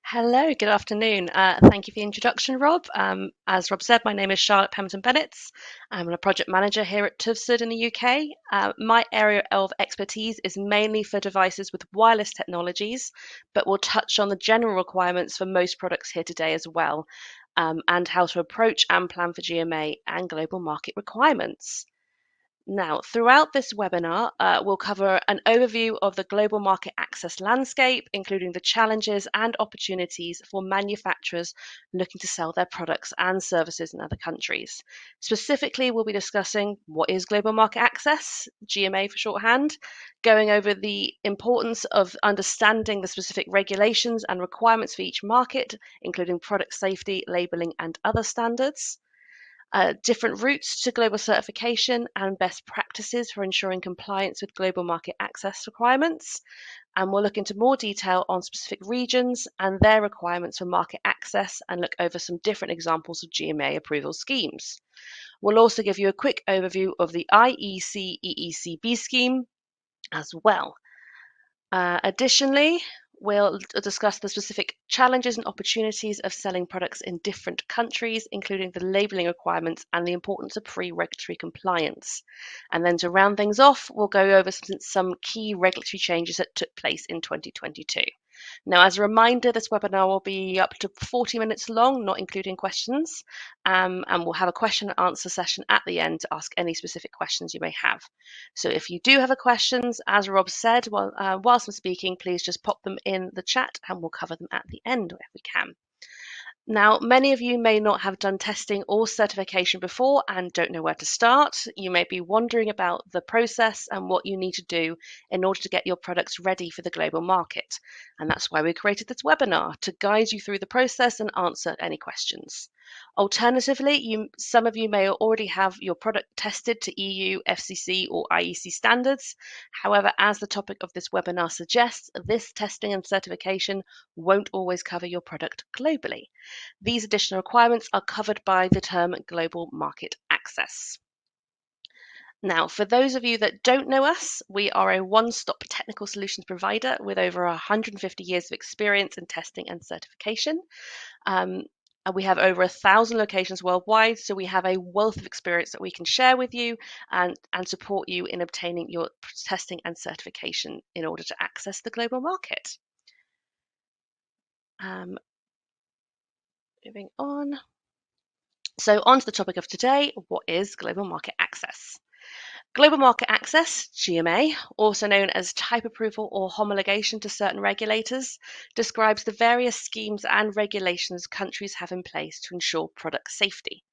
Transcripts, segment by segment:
Hello, good afternoon. Thank you for the introduction, Rob. As Rob said, my name is Charlotte Pemberton-Bennett. I'm a project manager here at TÜV SÜD in the UK. My area of expertise is mainly for devices with wireless technologies, but we'll touch on the general requirements for most products here today as well, and how to approach and plan for GMA and global market requirements. Now, throughout this webinar, we'll cover an overview of the global market access landscape, including the challenges and opportunities for manufacturers looking to sell their products and services in other countries. Specifically, we'll be discussing what is global market access, GMA for shorthand, going over the importance of understanding the specific regulations and requirements for each market, including product safety, labeling, and other standards, different routes to global certification and best practices for ensuring compliance with global market access requirements. And we'll look into more detail on specific regions and their requirements for market access and look over some different examples of GMA approval schemes. We'll also give you a quick overview of the IEC EECB scheme as well. Additionally, we'll discuss the specific challenges and opportunities of selling products in different countries, including the labeling requirements and the importance of pre-regulatory compliance. And then to round things off, we'll go over some key regulatory changes that took place in 2022. Now, as a reminder, this webinar will be up to 40 minutes long, not including questions, and we'll have a question and answer session at the end to ask any specific questions you may have. So if you do have a questions, as Rob said, whilst I'm speaking, please just pop them in the chat and we'll cover them at the end if we can. Now, many of you may not have done testing or certification before and don't know where to start. You may be wondering about the process and what you need to do in order to get your products ready for the global market. And that's why we created this webinar, to guide you through the process and answer any questions. Alternatively, some of you may already have your product tested to EU, FCC, or IEC standards. However, as the topic of this webinar suggests, this testing and certification won't always cover your product globally. These additional requirements are covered by the term global market access. Now, for those of you that don't know us, we are a one-stop technical solutions provider with over 150 years of experience in testing and certification. And we have over 1,000 locations worldwide, so we have a wealth of experience that we can share with you and support you in obtaining your testing and certification in order to access the global market. Moving on. So on to the topic of today, what is global market access? Global market access, GMA, also known as type approval or homologation to certain regulators, describes the various schemes and regulations countries have in place to ensure product safety.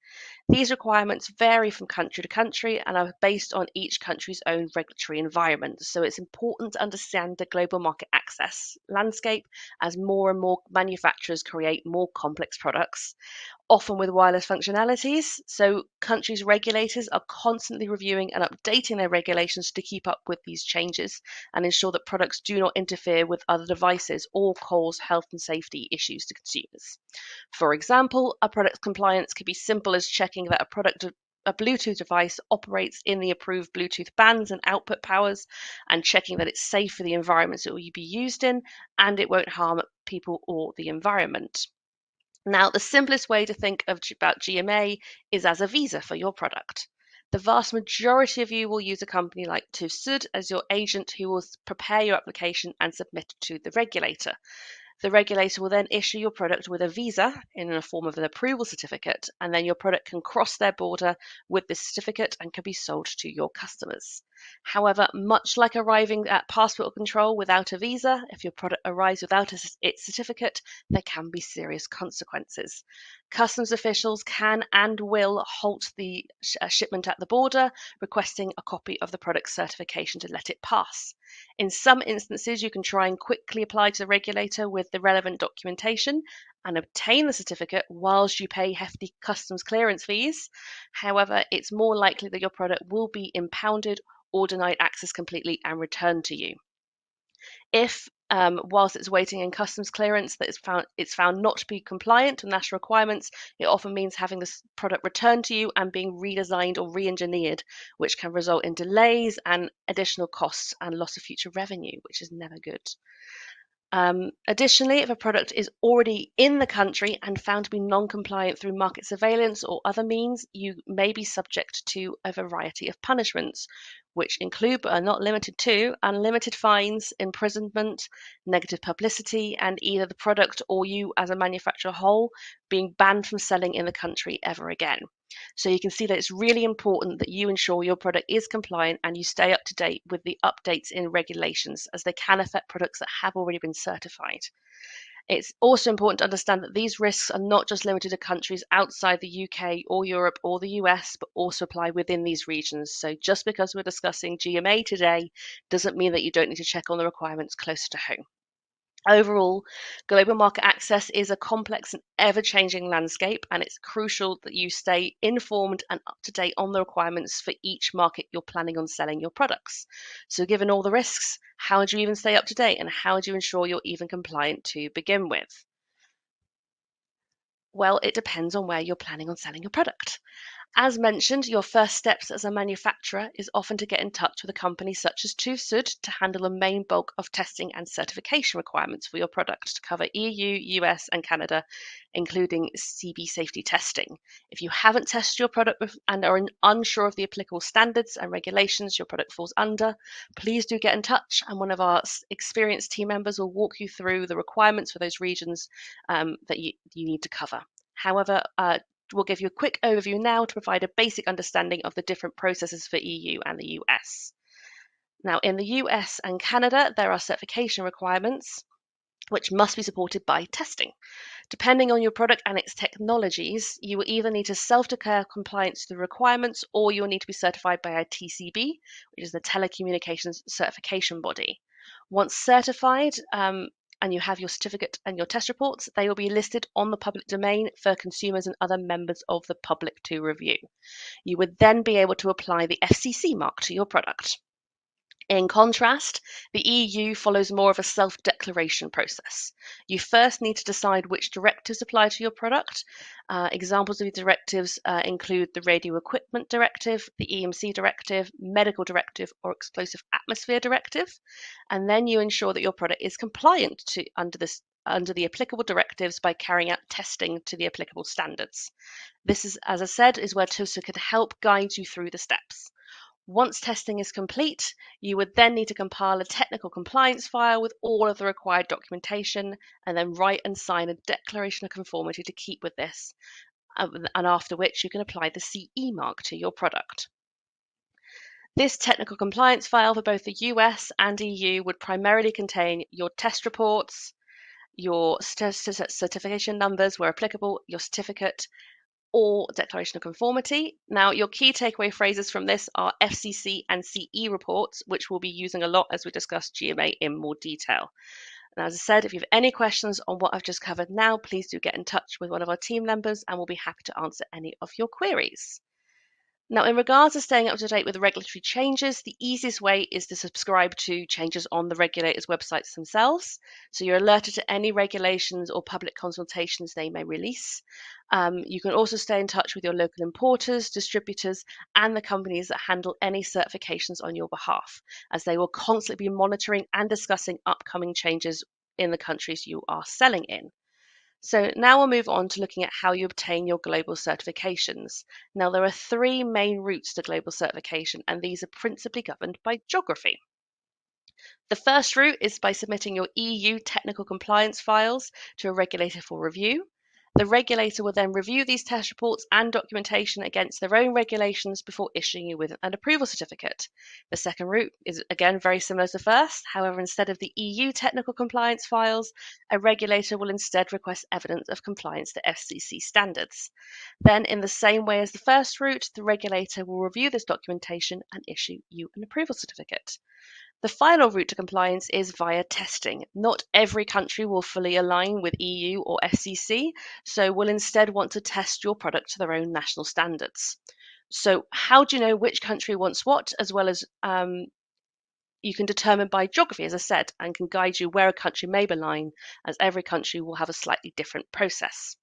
These requirements vary from country to country and are based on each country's own regulatory environment. So it's important to understand the global market access landscape as more and more manufacturers create more complex products, often with wireless functionalities. So countries' regulators are constantly reviewing and updating their regulations to keep up with these changes and ensure that products do not interfere with other devices or cause health and safety issues to consumers. For example, a product compliance could be simple as checking that a Bluetooth device operates in the approved Bluetooth bands and output powers, and checking that it's safe for the environments it will be used in and it won't harm people or the environment. Now, the simplest way to think about GMA is as a visa for your product. The vast majority of you will use a company like TÜV SÜD as your agent who will prepare your application and submit it to the regulator. The regulator will then issue your product with a visa in the form of an approval certificate, and then your product can cross their border with this certificate and can be sold to your customers. However, much like arriving at passport control without a visa, if your product arrives without its certificate, there can be serious consequences. Customs officials can and will halt the shipment at the border, requesting a copy of the product certification to let it pass. In some instances, you can try and quickly apply to the regulator with the relevant documentation and obtain the certificate whilst you pay hefty customs clearance fees. However, it's more likely that your product will be impounded or denied access completely and returned to you. If whilst it's waiting in customs clearance that it's found not to be compliant with national requirements, it often means having this product returned to you and being redesigned or re-engineered, which can result in delays and additional costs and loss of future revenue, which is never good. Additionally, if a product is already in the country and found to be non-compliant through market surveillance or other means, you may be subject to a variety of punishments, which include but are not limited to unlimited fines, imprisonment, negative publicity, and either the product or you as a manufacturer whole being banned from selling in the country ever again. So you can see that it's really important that you ensure your product is compliant and you stay up to date with the updates in regulations, as they can affect products that have already been certified. It's also important to understand that these risks are not just limited to countries outside the UK or Europe or the US, but also apply within these regions. So just because we're discussing GMA today doesn't mean that you don't need to check on the requirements closer to home. Overall, global market access is a complex and ever-changing landscape, and it's crucial that you stay informed and up to date on the requirements for each market you're planning on selling your products. So given all the risks, how do you even stay up to date, and how do you ensure you're even compliant to begin with? Well, it depends on where you're planning on selling your product. As mentioned, your first steps as a manufacturer is often to get in touch with a company such as TÜV SÜD to handle the main bulk of testing and certification requirements for your product to cover EU, US, and Canada, including CB safety testing. If you haven't tested your product and are unsure of the applicable standards and regulations your product falls under, please do get in touch, and one of our experienced team members will walk you through the requirements for those regions that you need to cover. However, we'll give you a quick overview now to provide a basic understanding of the different processes for EU and the US. Now, in the US and Canada, there are certification requirements which must be supported by testing. Depending on your product and its technologies, you will either need to self-declare compliance to the requirements, or you'll need to be certified by a TCB, which is the Telecommunications Certification Body. Once certified, and you have your certificate and your test reports, they will be listed on the public domain for consumers and other members of the public to review. You would then be able to apply the FCC mark to your product. In contrast, the EU follows more of a self-declaration process. You first need to decide which directives apply to your product. Examples of these directives include the Radio Equipment Directive, the EMC Directive, Medical Directive, or Explosive Atmosphere Directive. And then you ensure that your product is compliant under the applicable directives by carrying out testing to the applicable standards. This is, as I said, is where TÜV SÜD can help guide you through the steps. Once testing is complete, you would then need to compile a technical compliance file with all of the required documentation, and then write and sign a declaration of conformity to keep with this, and after which you can apply the CE mark to your product. This technical compliance file for both the US and EU would primarily contain your test reports, your certification numbers where applicable, your certificate, or declaration of conformity. Now, your key takeaway phrases from this are FCC and CE reports, which we'll be using a lot as we discuss GMA in more detail. And as I said, if you have any questions on what I've just covered now, please do get in touch with one of our team members and we'll be happy to answer any of your queries. Now, in regards to staying up to date with regulatory changes, the easiest way is to subscribe to changes on the regulators' websites themselves. So you're alerted to any regulations or public consultations they may release. You can also stay in touch with your local importers, distributors, and the companies that handle any certifications on your behalf, as they will constantly be monitoring and discussing upcoming changes in the countries you are selling in. So now we'll move on to looking at how you obtain your global certifications. Now, there are three main routes to global certification, and these are principally governed by geography. The first route is by submitting your EU technical compliance files to a regulator for review. The regulator will then review these test reports and documentation against their own regulations before issuing you with an approval certificate. The second route is again very similar to the first. However, instead of the EU technical compliance files, a regulator will instead request evidence of compliance to FCC standards. Then, in the same way as the first route, the regulator will review this documentation and issue you an approval certificate. The final route to compliance is via testing. Not every country will fully align with EU or FCC, so will instead want to test your product to their own national standards. So how do you know which country wants what, as well as you can determine by geography, as I said, and can guide you where a country may align, as every country will have a slightly different process.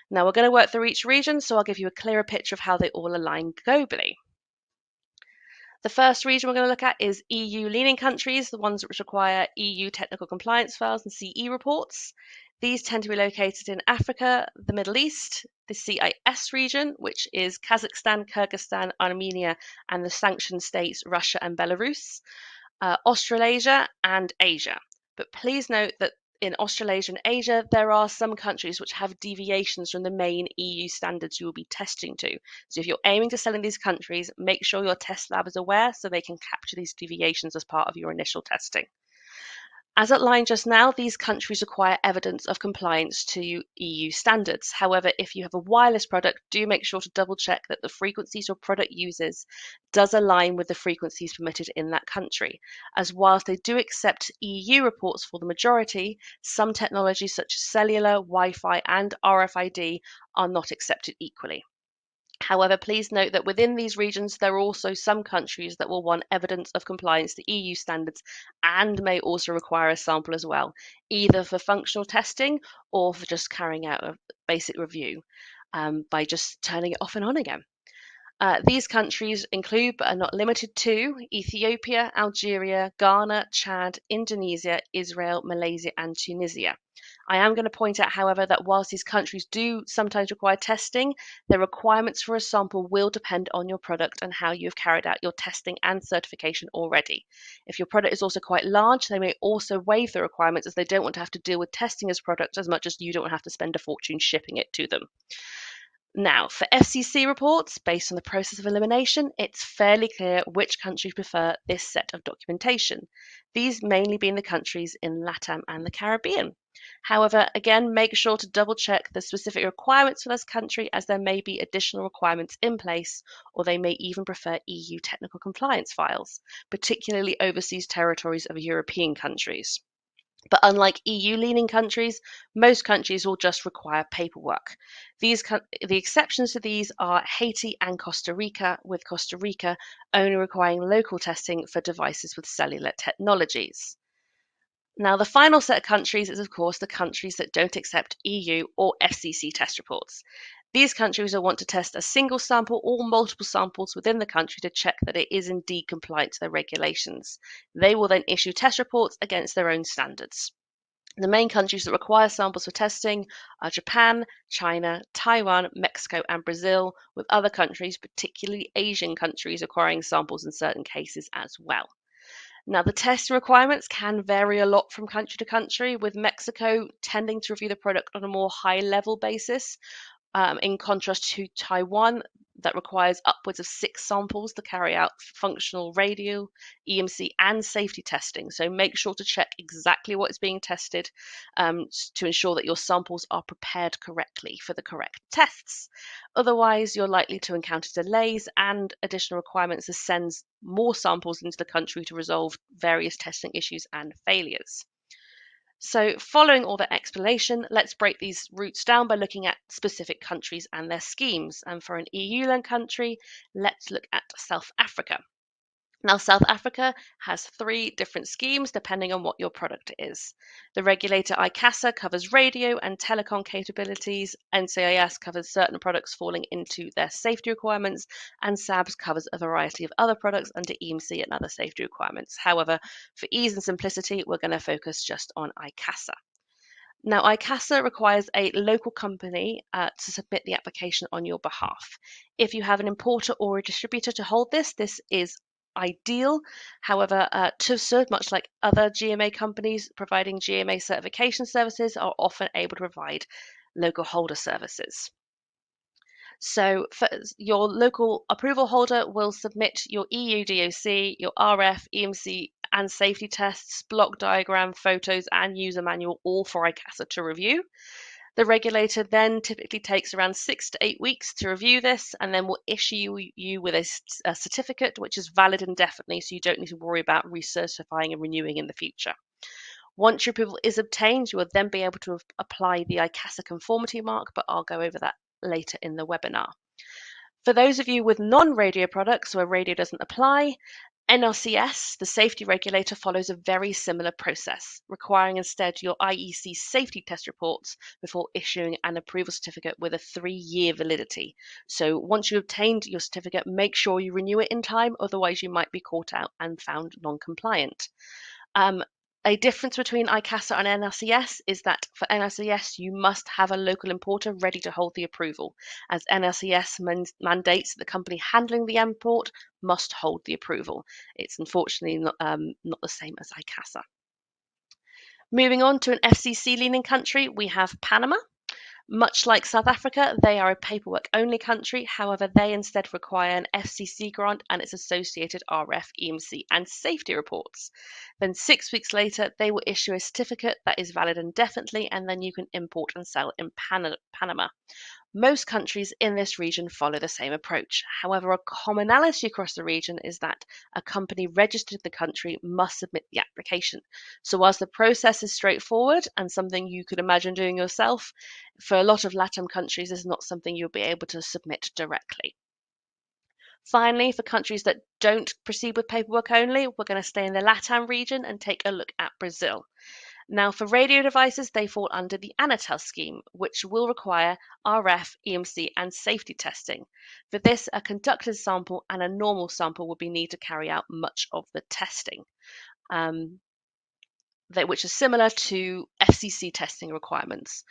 Now we're going to work through each region, so I'll give you a clearer picture of how they all align globally. The first region we're going to look at is EU-leaning countries, the ones which require EU technical compliance files and CE reports. These tend to be located in Africa, the Middle East, the CIS region, which is Kazakhstan, Kyrgyzstan, Armenia, and the sanctioned states Russia and Belarus, Australasia, and Asia. But please note that in Australasia and Asia, there are some countries which have deviations from the main EU standards you will be testing to. So if you're aiming to sell in these countries, make sure your test lab is aware so they can capture these deviations as part of your initial testing. As outlined just now, these countries require evidence of compliance to EU standards. However, if you have a wireless product, do make sure to double check that the frequencies your product uses does align with the frequencies permitted in that country. As whilst they do accept EU reports for the majority, some technologies such as cellular, Wi-Fi, and RFID are not accepted equally. However, please note that within these regions, there are also some countries that will want evidence of compliance to EU standards and may also require a sample as well, either for functional testing or for just carrying out a basic review by just turning it off and on again. These countries include, but are not limited to, Ethiopia, Algeria, Ghana, Chad, Indonesia, Israel, Malaysia, and Tunisia. I am going to point out, however, that whilst these countries do sometimes require testing, the requirements for a sample will depend on your product and how you have carried out your testing and certification already. If your product is also quite large, they may also waive the requirements as they don't want to have to deal with testing as product as much as you don't have to spend a fortune shipping it to them. Now, for FCC reports, based on the process of elimination, it's fairly clear which countries prefer this set of documentation, these mainly being the countries in LATAM and the Caribbean. However, again, make sure to double check the specific requirements for this country as there may be additional requirements in place, or they may even prefer EU technical compliance files, particularly overseas territories of European countries. But unlike EU-leaning countries, most countries will just require paperwork. The exceptions to these are Haiti and Costa Rica, with Costa Rica only requiring local testing for devices with cellular technologies. Now, the final set of countries is, of course, the countries that don't accept EU or FCC test reports. These countries will want to test a single sample or multiple samples within the country to check that it is indeed compliant to their regulations. They will then issue test reports against their own standards. The main countries that require samples for testing are Japan, China, Taiwan, Mexico, and Brazil, with other countries, particularly Asian countries, requiring samples in certain cases as well. Now, the test requirements can vary a lot from country to country, with Mexico tending to review the product on a more high-level basis, in contrast to Taiwan, that requires upwards of 6 samples to carry out functional radio, EMC, and safety testing. So make sure to check exactly what is being tested to ensure that your samples are prepared correctly for the correct tests. Otherwise, you're likely to encounter delays and additional requirements to send more samples into the country to resolve various testing issues and failures. So following all that explanation, let's break these routes down by looking at specific countries and their schemes. And for an EU-led country, let's look at South Africa. Now, South Africa has 3 different schemes depending on what your product is. The regulator ICASA covers radio and telecom capabilities, NCIS covers certain products falling into their safety requirements, and SABS covers a variety of other products under EMC and other safety requirements. However, for ease and simplicity, we're going to focus just on ICASA. Now, ICASA requires a local company to submit the application on your behalf. If you have an importer or a distributor to hold this is ideal. However, TÜV SÜD, much like other GMA companies providing GMA certification services, are often able to provide local holder services. So for your local approval holder will submit your EU DOC, your RF, EMC, and safety tests, block diagram, photos, and user manual, all for ICASA to review. The regulator then typically takes around 6 to 8 weeks to review this and then will issue you with a certificate which is valid indefinitely, so you don't need to worry about recertifying and renewing in the future. Once your approval is obtained, you will then be able to apply the ICASA conformity mark, but I'll go over that later in the webinar. For those of you with non-radio products where radio doesn't apply, NRCS, the safety regulator, follows a very similar process, requiring instead your IEC safety test reports before issuing an approval certificate with a 3-year validity. So once you've obtained your certificate, make sure you renew it in time, otherwise you might be caught out and found non-compliant. A difference between ICASA and NRCS is that for NRCS, you must have a local importer ready to hold the approval, as NRCS mandates that the company handling the import must hold the approval. It's unfortunately not the same as ICASA. Moving on to an FCC-leaning country, we have Panama. Much like South Africa, they are a paperwork-only country. However, they instead require an FCC grant and its associated RF, EMC, and safety reports. Then 6 weeks later, they will issue a certificate that is valid indefinitely, and then you can import and sell in Panama. Most countries in this region follow the same approach. However, a commonality across the region is that a company registered in the country must submit the application. So whilst the process is straightforward and something you could imagine doing yourself, for a lot of LATAM countries, this is not something you'll be able to submit directly. Finally, for countries that don't proceed with paperwork only, we're going to stay in the LATAM region and take a look at Brazil. Now, for radio devices, they fall under the Anatel scheme, which will require RF, EMC, and safety testing. For this, a conducted sample and a normal sample will be needed to carry out much of the testing, which is similar to FCC testing requirements.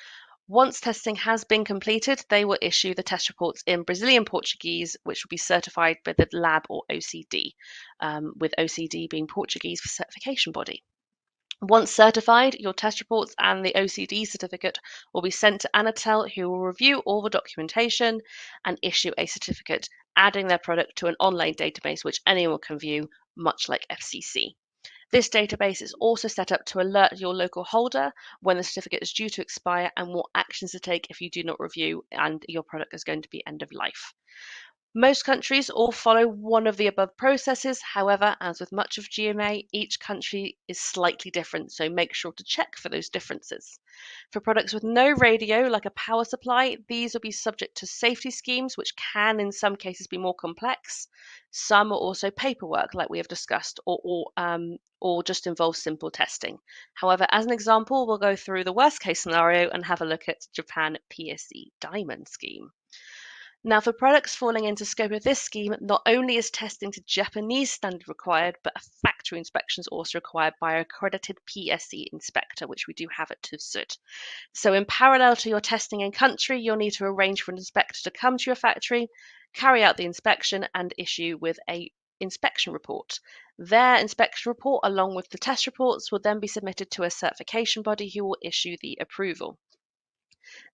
Once testing has been completed, they will issue the test reports in Brazilian Portuguese, which will be certified by the lab or OCD, with OCD being Portuguese for certification body. Once certified, your test reports and the OCD certificate will be sent to Anatel, who will review all the documentation and issue a certificate, adding their product to an online database which anyone can view, much like FCC. This database is also set up to alert your local holder when the certificate is due to expire and what actions to take if you do not review and your product is going to be end of life. Most countries all follow one of the above processes. However, as with much of GMA, each country is slightly different, so make sure to check for those differences. For products with no radio, like a power supply, these will be subject to safety schemes, which can in some cases be more complex. Some are also paperwork, like we have discussed, or just involve simple testing. However, as an example, we'll go through the worst case scenario and have a look at Japan PSE Diamond Scheme. Now, for products falling into scope of this scheme, not only is testing to Japanese standard required, but a factory inspection is also required by an accredited PSE inspector, which we do have at TÜV SÜD. So in parallel to your testing in country, you'll need to arrange for an inspector to come to your factory, carry out the inspection, and issue with an inspection report. Their inspection report, along with the test reports, will then be submitted to a certification body who will issue the approval.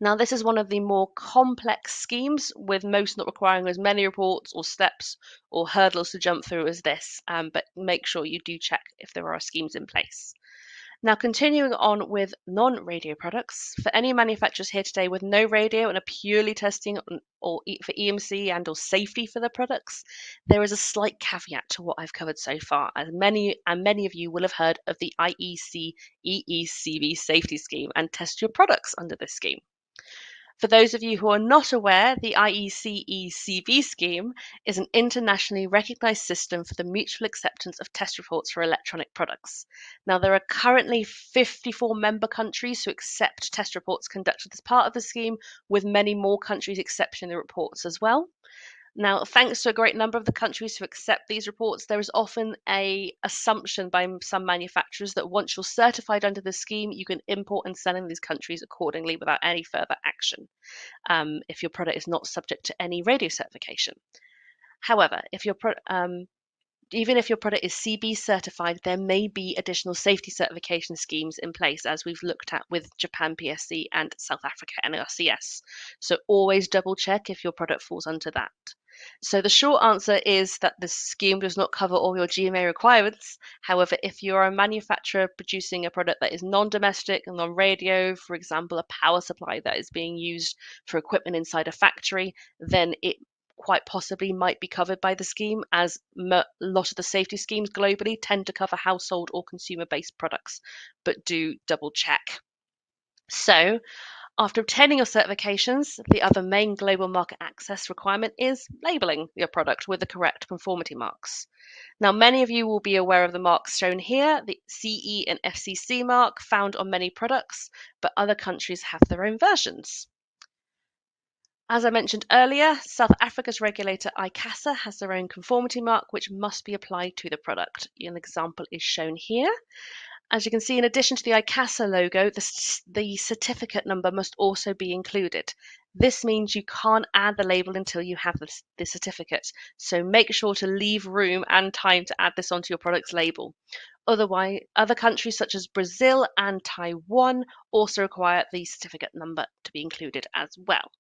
Now, this is one of the more complex schemes, with most not requiring as many reports or steps or hurdles to jump through as this, but make sure you do check if there are schemes in place. Now, continuing on with non-radio products, for any manufacturers here today with no radio and are purely testing for EMC and or safety for their products, there is a slight caveat to what I've covered so far, as many of you will have heard of the IEC EECV safety scheme and test your products under this scheme. For those of you who are not aware, the IEC-ECV scheme is an internationally recognized system for the mutual acceptance of test reports for electronic products. Now, there are currently 54 member countries who accept test reports conducted as part of the scheme, with many more countries accepting the reports as well. Now, thanks to a great number of the countries who accept these reports, there is often an assumption by some manufacturers that once you're certified under the scheme, you can import and sell in these countries accordingly without any further action, if your product is not subject to any radio certification. However, even if your product is CB certified, there may be additional safety certification schemes in place, as we've looked at with Japan PSC and South Africa NRCS. So always double check if your product falls under that. So the short answer is that the scheme does not cover all your GMA requirements. However, if you're a manufacturer producing a product that is non-domestic and non-radio, for example, a power supply that is being used for equipment inside a factory, then it quite possibly might be covered by the scheme, as a lot of the safety schemes globally tend to cover household or consumer-based products, but do double check. So After obtaining your certifications, the other main global market access requirement is labeling your product with the correct conformity marks. Now, many of you will be aware of the marks shown here, the CE and FCC mark found on many products, but other countries have their own versions. As I mentioned earlier, South Africa's regulator ICASA has their own conformity mark which must be applied to the product. An example is shown here. As you can see, in addition to the ICASA logo, the certificate number must also be included. This means you can't add the label until you have the certificate. So make sure to leave room and time to add this onto your product's label. Otherwise, other countries such as Brazil and Taiwan also require the certificate number to be included as well.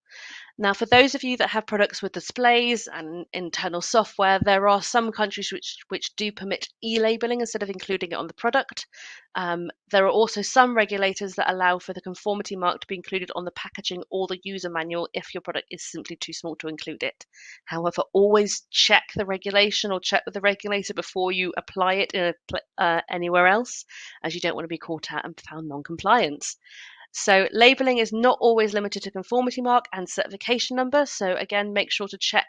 Now, for those of you that have products with displays and internal software, there are some countries which do permit e-labeling instead of including it on the product. There are also some regulators that allow for the conformity mark to be included on the packaging or the user manual if your product is simply too small to include it. However, always check the regulation or check with the regulator before you apply it anywhere else, as you don't want to be caught out and found non-compliant. So labeling is not always limited to conformity mark and certification number. So again, make sure to check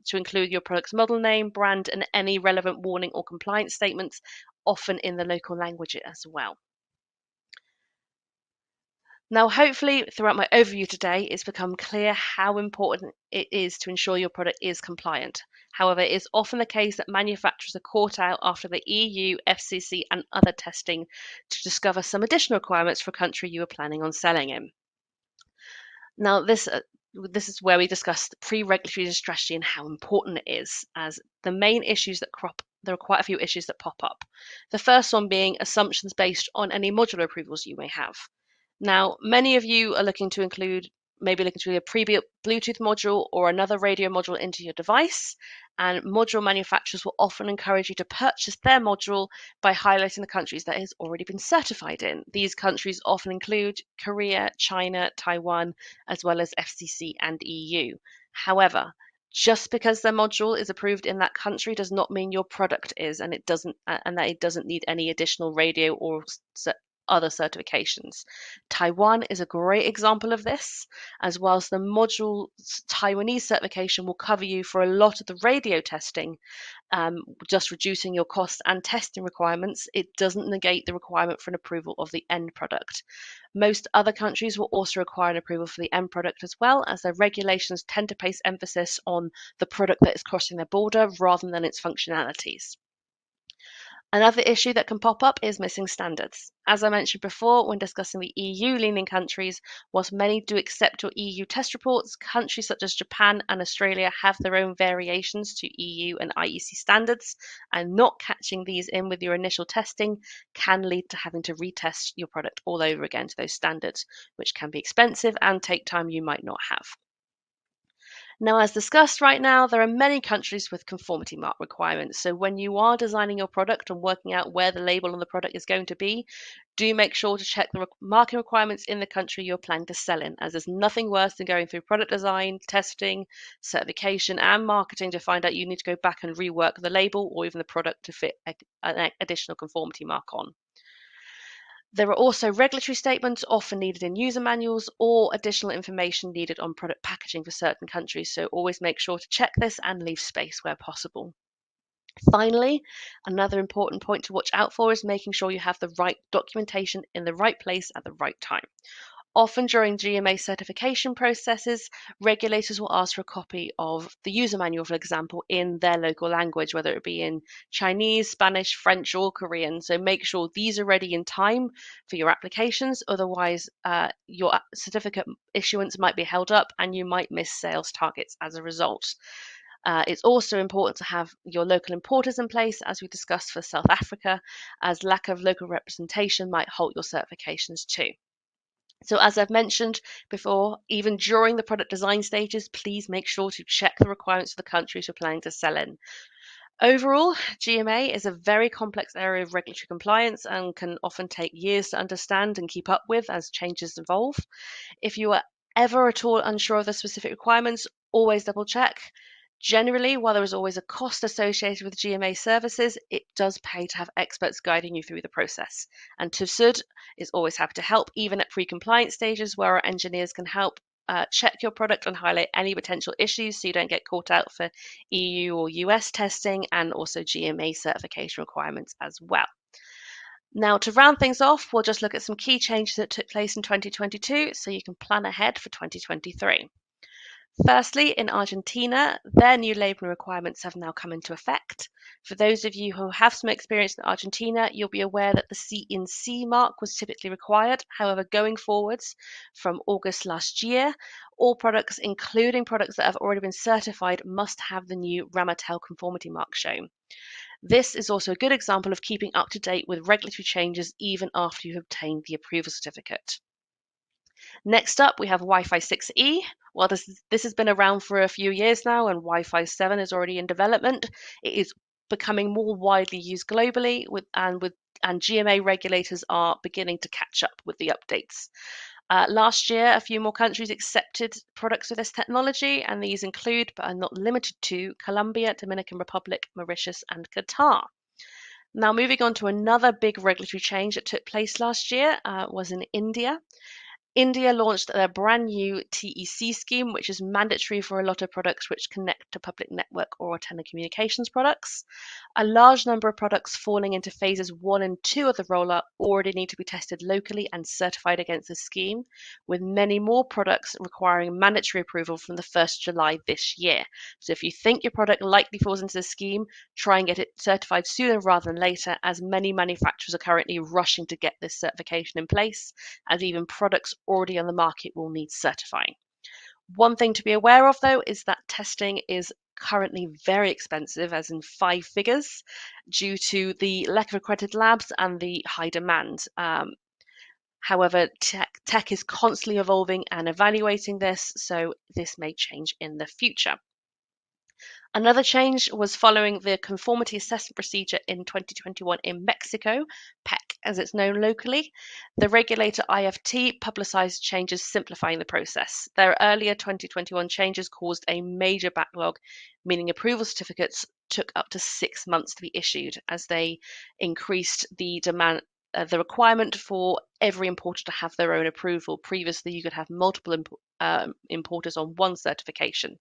to include your product's model name, brand, and any relevant warning or compliance statements, often in the local language as well. Now, hopefully, throughout my overview today, it's become clear how important it is to ensure your product is compliant. However, it is often the case that manufacturers are caught out after the EU, FCC, and other testing to discover some additional requirements for a country you are planning on selling in. Now, this is where we discuss the pre-regulatory strategy and how important it is, as the main issues that there are quite a few issues that pop up. The first one being assumptions based on any modular approvals you may have. Now, many of you are looking to include a pre-built Bluetooth module or another radio module into your device, and module manufacturers will often encourage you to purchase their module by highlighting the countries that it has already been certified in. These countries often include Korea, China, Taiwan, as well as FCC and EU. However, just because their module is approved in that country does not mean your product is, and that it doesn't need any additional radio or other certifications. Taiwan is a great example of this, as whilst the module Taiwanese certification will cover you for a lot of the radio testing, just reducing your cost and testing requirements, it doesn't negate the requirement for an approval of the end product. Most other countries will also require an approval for the end product as well, as their regulations tend to place emphasis on the product that is crossing their border rather than its functionalities. Another issue that can pop up is missing standards. As I mentioned before, when discussing the EU-leaning countries, whilst many do accept your EU test reports, countries such as Japan and Australia have their own variations to EU and IEC standards, and not catching these in with your initial testing can lead to having to retest your product all over again to those standards, which can be expensive and take time you might not have. Now, as discussed right now, there are many countries with conformity mark requirements. So when you are designing your product and working out where the label on the product is going to be, do make sure to check the marking requirements in the country you're planning to sell in, as there's nothing worse than going through product design, testing, certification, and marketing to find out you need to go back and rework the label or even the product to fit an additional conformity mark on. There are also regulatory statements often needed in user manuals or additional information needed on product packaging for certain countries, so always make sure to check this and leave space where possible. Finally, another important point to watch out for is making sure you have the right documentation in the right place at the right time. Often during GMA certification processes, regulators will ask for a copy of the user manual, for example, in their local language, whether it be in Chinese, Spanish, French, or Korean. So make sure these are ready in time for your applications. Otherwise, your certificate issuance might be held up and you might miss sales targets as a result. It's also important to have your local importers in place, as we discussed for South Africa, as lack of local representation might halt your certifications too. So as I've mentioned before, even during the product design stages, please make sure to check the requirements of the countries you're planning to sell in. Overall, GMA is a very complex area of regulatory compliance and can often take years to understand and keep up with as changes evolve. If you are ever at all unsure of the specific requirements, always double check. Generally, while there is always a cost associated with GMA services, it does pay to have experts guiding you through the process. And TÜV SÜD is always happy to help, even at pre-compliance stages where our engineers can help check your product and highlight any potential issues so you don't get caught out for EU or US testing and also GMA certification requirements as well. Now, to round things off, we'll just look at some key changes that took place in 2022 so you can plan ahead for 2023. Firstly, in Argentina, their new labelling requirements have now come into effect. For those of you who have some experience in Argentina, you'll be aware that the C mark was typically required. However, going forwards from August last year, all products, including products that have already been certified, must have the new Ramatel conformity mark shown. This is also a good example of keeping up to date with regulatory changes even after you've obtained the approval certificate. Next up, we have Wi-Fi 6E. Well, this has been around for a few years now, and Wi-Fi 7 is already in development. It is becoming more widely used globally, and GMA regulators are beginning to catch up with the updates. Last year, a few more countries accepted products with this technology, and these include, but are not limited to, Colombia, Dominican Republic, Mauritius, and Qatar. Now, moving on to another big regulatory change that took place last year was in India. India launched their brand new TEC scheme, which is mandatory for a lot of products which connect to public network or telecommunications products. A large number of products falling into phases 1 and 2 of the rollout already need to be tested locally and certified against the scheme, with many more products requiring mandatory approval from the 1st July this year. So if you think your product likely falls into the scheme, try and get it certified sooner rather than later, as many manufacturers are currently rushing to get this certification in place, as even products already on the market will need certifying. One thing to be aware of, though, is that testing is currently very expensive, as in 5 figures, due to the lack of accredited labs and the high demand. However, tech is constantly evolving and evaluating this, so this may change in the future. Another change was following the conformity assessment procedure in 2021 in Mexico, PEC as it's known locally. The regulator IFT publicized changes simplifying the process. Their earlier 2021 changes caused a major backlog, meaning approval certificates took up to 6 months to be issued, as they increased the demand. The requirement for every importer to have their own approval. Previously, you could have multiple importers on one certification.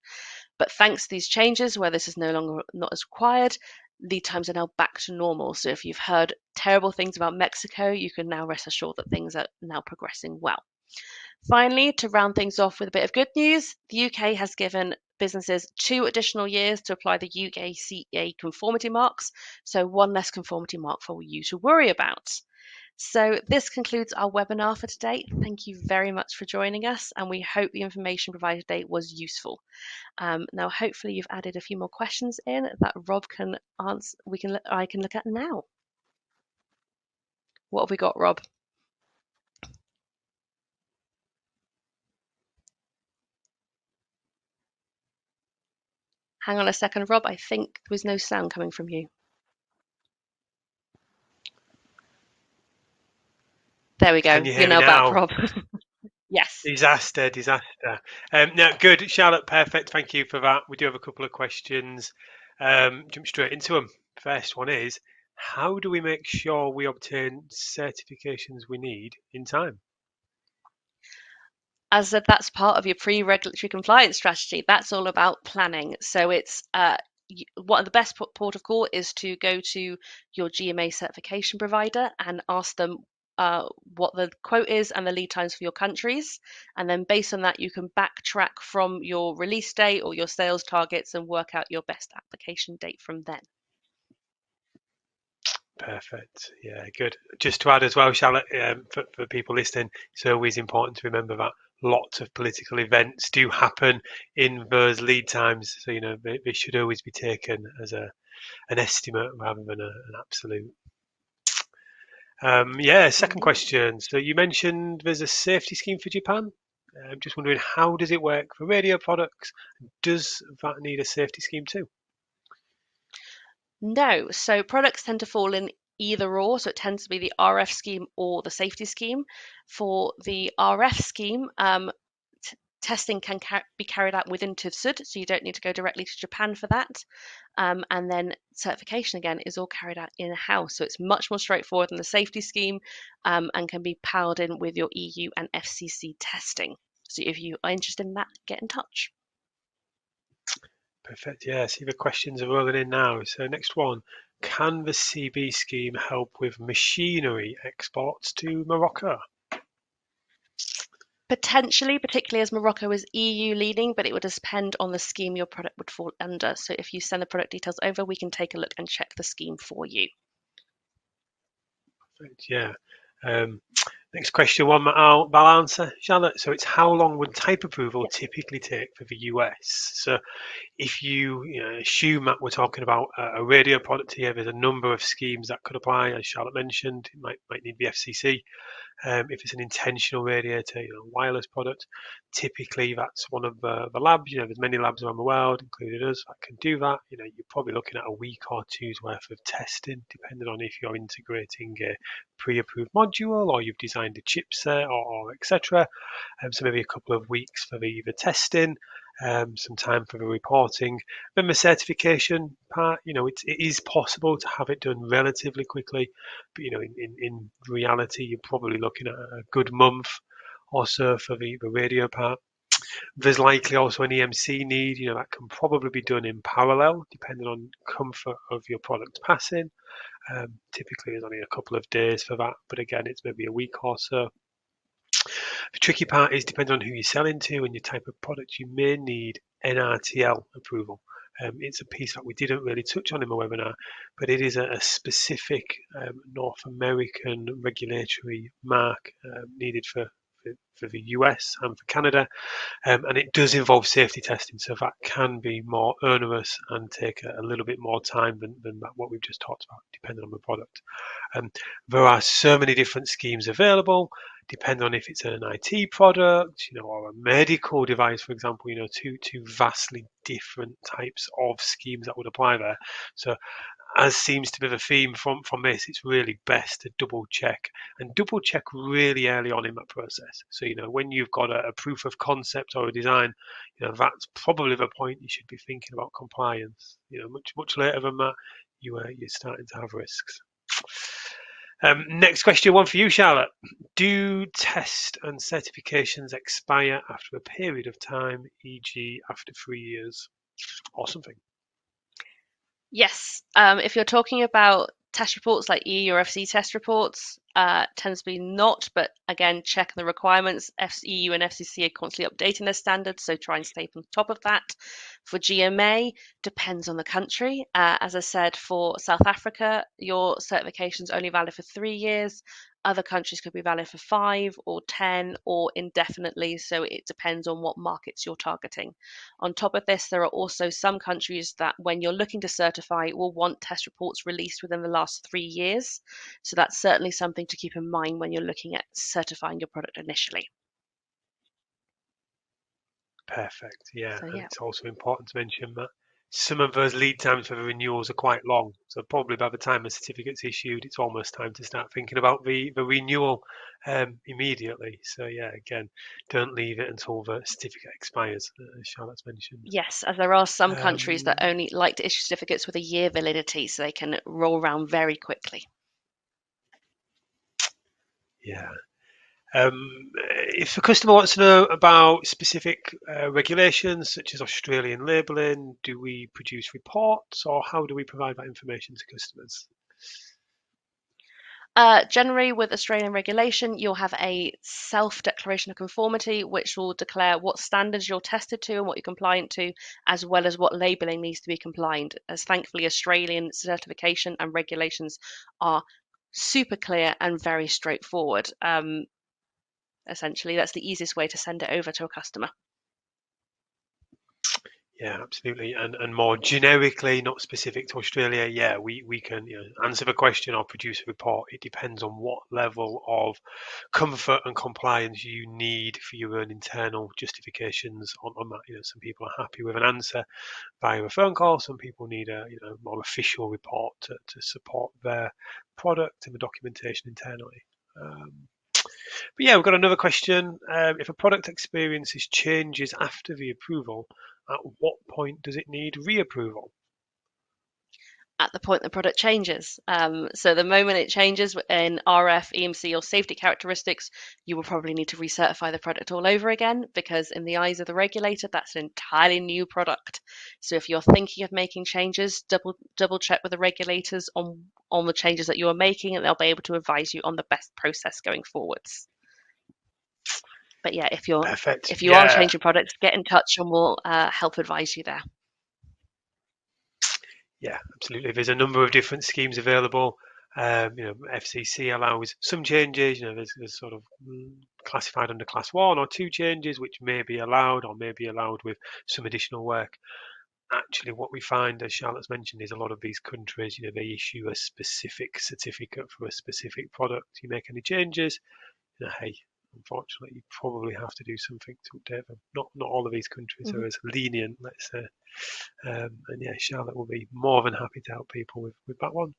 But thanks to these changes, where this is no longer not as required, lead times are now back to normal. So if you've heard terrible things about Mexico, you can now rest assured that things are now progressing well. Finally, to round things off with a bit of good news, the UK has given businesses 2 additional years to apply the UK CA conformity marks, so 1 less conformity mark for you to worry about. So this concludes our webinar for today. Thank you very much for joining us, and we hope the information provided today was useful. Now, hopefully you've added a few more questions in that Rob can answer. I can look at now. What have we got, Rob? Hang on a second, Rob. I think there was no sound coming from you. There we go. Can you hear me now now? back, Rob. Yes. Disaster. No, good. Charlotte, perfect. Thank you for that. We do have a couple of questions. Jump straight into them. First one is, how do we make sure we obtain certifications we need in time? As I said, that's part of your pre-regulatory compliance strategy. That's all about planning. So it's one of the best port of call is to go to your GMA certification provider and ask them what the quote is and the lead times for your countries. And then based on that, you can backtrack from your release date or your sales targets and work out your best application date from then. Perfect. Yeah, good. Just to add as well, Charlotte, for people listening, it's always important to remember that lots of political events do happen in those lead times. So, they should always be taken as an estimate rather than an absolute. Second question. So you mentioned there's a safety scheme for Japan. I'm just wondering, how does it work for radio products? Does that need a safety scheme too? No, so products tend to fall in either or, so it tends to be the RF scheme or the safety scheme. For the RF scheme, Testing can be carried out within TÜV SÜD, so you don't need to go directly to Japan for that. And then certification again is all carried out in-house, so it's much more straightforward than the safety scheme, and can be powered in with your EU and FCC testing. So if you are interested in that, get in touch. Perfect. Yeah, see the questions are rolling in now. So next one, can the CB scheme help with machinery exports to Morocco? Potentially, particularly as Morocco is EU leading, but it would depend on the scheme your product would fall under. So if you send the product details over, we can take a look and check the scheme for you. Perfect. Yeah. Next question, one I'll answer, Charlotte. So it's how long would type approval Yep. typically take for the US? So if you assume that we're talking about a radio product here, there's a number of schemes that could apply. As Charlotte mentioned, it might need the FCC. If it's an intentional radiator, wireless product, typically that's one of the labs. There's many labs around the world, including us, that can do that. You're probably looking at a week or two's worth of testing, depending on if you're integrating a pre-approved module or you've designed a chipset or etc. So maybe a couple of weeks for the testing, some time for the reporting. Then the certification part, it is possible to have it done relatively quickly, but in reality, you're probably looking at a good month or so for the radio part. There's likely also an EMC need, that can probably be done in parallel, depending on comfort of your product passing. Typically, there's only a couple of days for that, but again, it's maybe a week or so. The tricky part is depending on who you're selling to and your type of product, you may need NRTL approval. It's a piece that we didn't really touch on in the webinar, but it is a specific North American regulatory mark needed for the US and for Canada, and it does involve safety testing, so that can be more onerous and take a little bit more time than what we've just talked about, depending on the product. There are so many different schemes available, depending on if it's an IT product, or a medical device, for example. Two vastly different types of schemes that would apply there. So as seems to be the theme from this, it's really best to double check really early on in that process. So when you've got a proof of concept or a design, that's probably the point you should be thinking about compliance. Much later than that, you're starting to have risks. Next question, one for you, Charlotte. Do test and certifications expire after a period of time, e.g. after 3 years or something? Yes, if you're talking about test reports like EU or FC test reports, tends to be not, but again, check the requirements. EU and FCC are constantly updating their standards, so try and stay on top of that. For GMA, depends on the country. As I said, for South Africa, your certification is only valid for 3 years. Other countries could be valid for 5 or 10 or indefinitely, so it depends on what markets you're targeting. On top of this, there are also some countries that when you're looking to certify will want test reports released within the last 3 years. So that's certainly something to keep in mind when you're looking at certifying your product initially. Perfect. Yeah, So and yeah, it's also important to mention that some of those lead times for the renewals are quite long. So probably by the time a certificate's issued, it's almost time to start thinking about the renewal immediately. So yeah, again, don't leave it until the certificate expires, as Charlotte's mentioned. yes, as there are some countries that Um, only like to issue certificates with a year validity, so they can roll around very quickly. yeah. If the customer wants to know about specific regulations such as Australian labelling, do we produce reports or how do we provide that information to customers? Generally, with Australian regulation, you'll have a self-declaration of conformity, which will declare what standards you're tested to and what you're compliant to, as well as what labelling needs to be compliant. As thankfully, Australian certification and regulations are super clear and very straightforward. Essentially, that's the easiest way to send it over to a customer. Yeah, absolutely. And more generically, not specific to Australia, yeah, we can answer the question or produce a report. It depends on what level of comfort and compliance you need for your own internal justifications on that. Some people are happy with an answer via a phone call. Some people need a more official report to support their product and the documentation internally. Um, But yeah, we've got another question. If a product experiences changes after the approval, at what point does it need reapproval? At the point the product changes. So the moment it changes in RF, EMC, or safety characteristics, you will probably need to recertify the product all over again because, in the eyes of the regulator, that's an entirely new product. So if you're thinking of making changes, double check with the regulators on the changes that you are making, and they'll be able to advise you on the best process going forwards. But yeah, Perfect. if you are Yeah, changing products, get in touch and we'll help advise you there. yeah, absolutely. There's a number of different schemes available. FCC allows some changes. There's sort of classified under class 1 or 2 changes, which may be allowed or may be allowed with some additional work. Actually, what we find, as Charlotte's mentioned, is a lot of these countries, they issue a specific certificate for a specific product. You make any changes, hey, unfortunately, you probably have to do something to update them. Not all of these countries are Mhm. as lenient, let's say. And yeah, Charlotte will be more than happy to help people with that one.